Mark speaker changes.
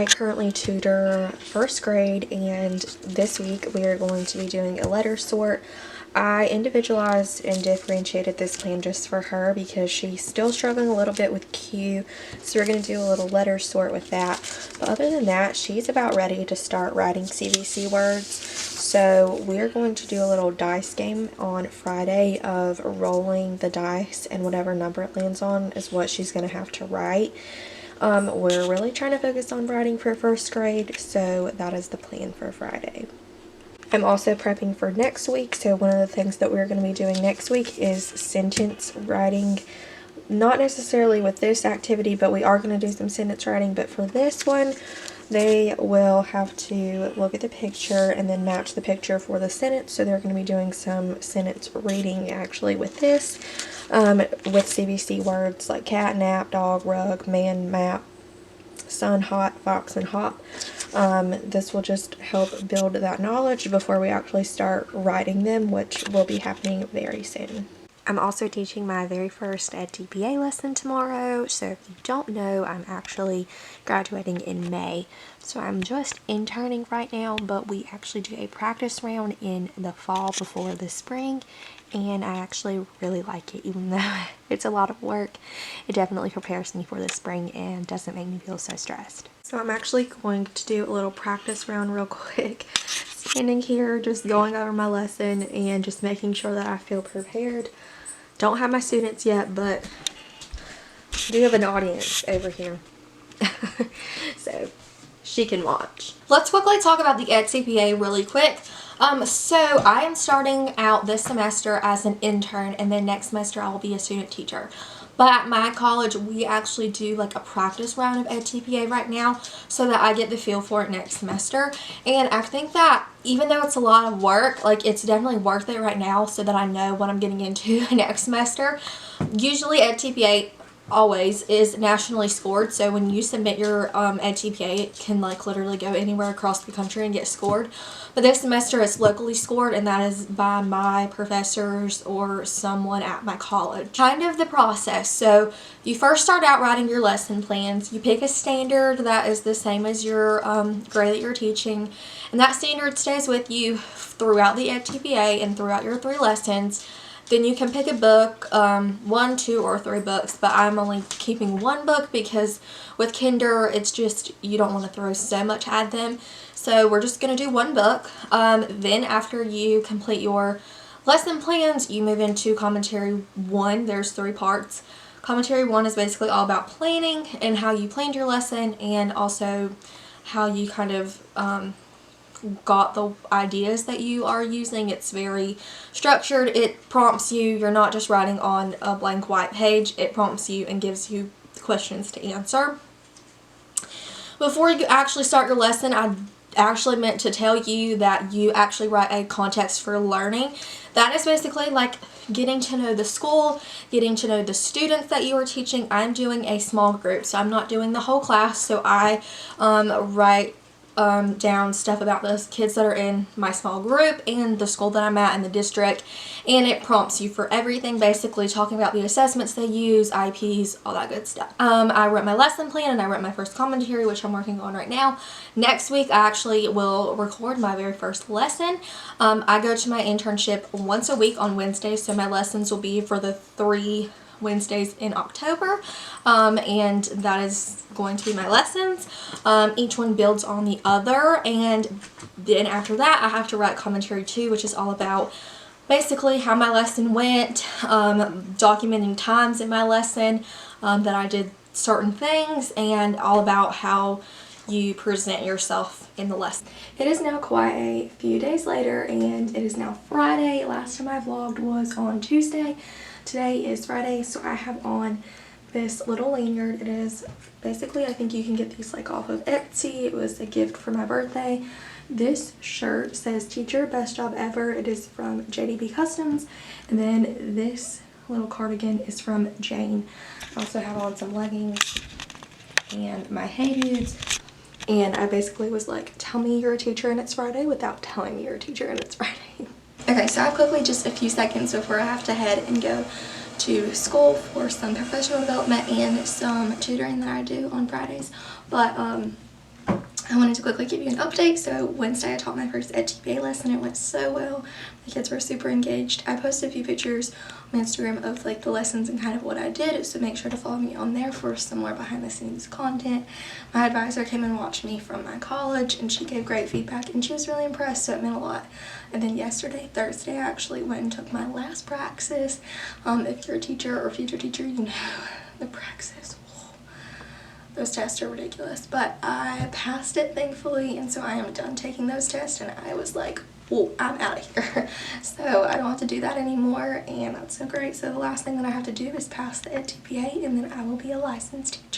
Speaker 1: I currently tutor first grade, and this week we are going to be doing a letter sort. I individualized and differentiated this plan just for her because she's still struggling a little bit with Q, so we're going to do a little letter sort with that. But other than that, she's about ready to start writing CVC words. So we're going to do a little dice game on Friday of rolling the dice, and whatever number it lands on is what she's going to have to write. We're really trying to focus on writing for first grade, so that is the plan for Friday. I'm also prepping for next week, so one of the things that we're going to be doing next week is sentence writing. Not necessarily with this activity, but we are going to do some sentence writing. But for this one, they will have to look at the picture and then match the picture for the sentence. So they're going to be doing some sentence reading actually with this, with CVC words like cat, nap, dog, rug, man, map, sun, hot, fox, and hop. This will just help build that knowledge before we actually start writing them, which will be happening very soon. I'm also teaching my very first EDTPA lesson tomorrow, so if you don't know, I'm actually graduating in May. So I'm just interning right now, but we actually do a practice round in the fall before the spring, and I actually really like it. Even though it's a lot of work, it definitely prepares me for the spring and doesn't make me feel so stressed. So I'm actually going to do a little practice round real quick, standing here just going over my lesson and just making sure that I feel prepared. Don't have my students yet, but I do have an audience over here. So she can watch.
Speaker 2: Let's quickly talk about the EDTPA really quick. So I am starting out this semester as an intern, and then next semester I will be a student teacher. But at my college, we actually do like a practice round of EDTPA right now so that I get the feel for it next semester. And I think that even though it's a lot of work, like it's definitely worth it right now so that I know what I'm getting into next semester. Usually EDTPA always is nationally scored, so when you submit your EDTPA, it can like literally go anywhere across the country and get scored. But this semester it's locally scored, and that is by my professors or someone at my college. Kind of the process. So you first start out writing your lesson plans. You pick a standard that is the same as your grade that you're teaching, and that standard stays with you throughout the EDTPA and throughout your 3 lessons. Then you can pick a book, 1, 2, or 3 books, but I'm only keeping 1 book because with Kinder, it's just, you don't want to throw so much at them. So we're just going to do 1 book. Then after you complete your lesson plans, you move into commentary 1. There's 3 parts. Commentary 1 is basically all about planning and how you planned your lesson, and also how you kind of got the ideas that you are using. It's very structured. It prompts you. You're not just writing on a blank white page. It prompts you and gives you questions to answer. Before you actually start your lesson, I actually meant to tell you that you actually write a context for learning. That is basically like getting to know the school, getting to know the students that you are teaching. I'm doing a small group, so I'm not doing the whole class, so I write down stuff about the kids that are in my small group and the school that I'm at in the district, and it prompts you for everything, basically talking about the assessments they use, IPs, all that good stuff. I wrote my lesson plan and I wrote my first commentary, which I'm working on right now. Next week I actually will record my very first lesson. I go to my internship once a week on Wednesdays, so my lessons will be for the 3 Wednesdays in October, and that is going to be my lessons. Each one builds on the other, and then after that I have to write commentary 2, which is all about basically how my lesson went, documenting times in my lesson, that I did certain things, and all about how you present yourself in the lesson. It is now quite a few days later, and it is now Friday. Last time I vlogged was on Tuesday. Today is Friday, so I have on this little lanyard. It is basically, I think you can get these like off of Etsy. It was a gift for my birthday. This shirt says "Teacher, Best Job Ever." It is from JDB Customs. And then this little cardigan is from Jane. I also have on some leggings and my Hey Dudes. And I basically was like, tell me you're a teacher and it's Friday without telling me you're a teacher and it's Friday. Okay, so I have quickly just a few seconds before I have to head and go to school for some professional development and some tutoring that I do on Fridays. But
Speaker 3: I wanted to quickly give you an update. So Wednesday I taught my first EDTPA lesson. It went so well. The kids were super engaged. I posted a few pictures on Instagram of like the lessons and kind of what I did, so make sure to follow me on there for some more behind the scenes content. My advisor came and watched me from my college and she gave great feedback and she was really impressed, so it meant a lot. And then yesterday, Thursday, I actually went and took my last Praxis. If you're a teacher or future teacher, you know the Praxis. Those tests are ridiculous, but I passed it thankfully, and so I am done taking those tests, and I was like, oh, I'm out of here. So I don't have to do that anymore, and that's so great. So the last thing that I have to do is pass the EDTPA, and then I will be a licensed teacher.